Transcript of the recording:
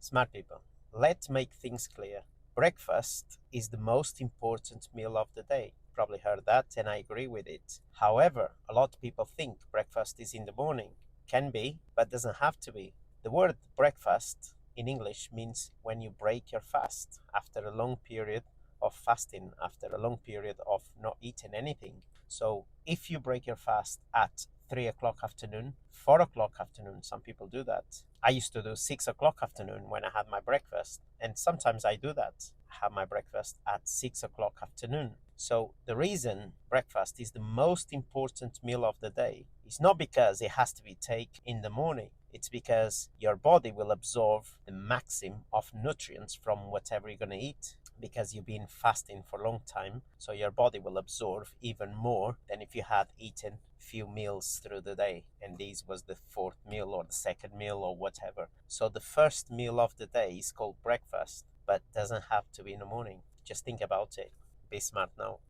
Smart people, let's make things clear. Breakfast is the most important meal of the day. Probably heard that, and I agree with it. However, a lot of people think breakfast is in the morning. Can be, but doesn't have to be. The word breakfast in English means when you break your fast after a long period of fasting, after a long period of not eating anything. So if you break your fast at 3 o'clock afternoon, 4 o'clock afternoon, some people do that. I used to do 6 o'clock afternoon when I had my breakfast, and sometimes I do that. I have my breakfast at 6 o'clock afternoon. So the reason breakfast is the most important meal of the day is not because it has to be taken in the morning. It's because your body will absorb the maximum of nutrients from whatever you're going to eat, because you've been fasting for a long time, so your body will absorb even more than if you had eaten few meals through the day, and this was the fourth meal or the second meal or whatever. So the first meal of the day is called breakfast, but doesn't have to be in the morning. Just think about it. Be smart now.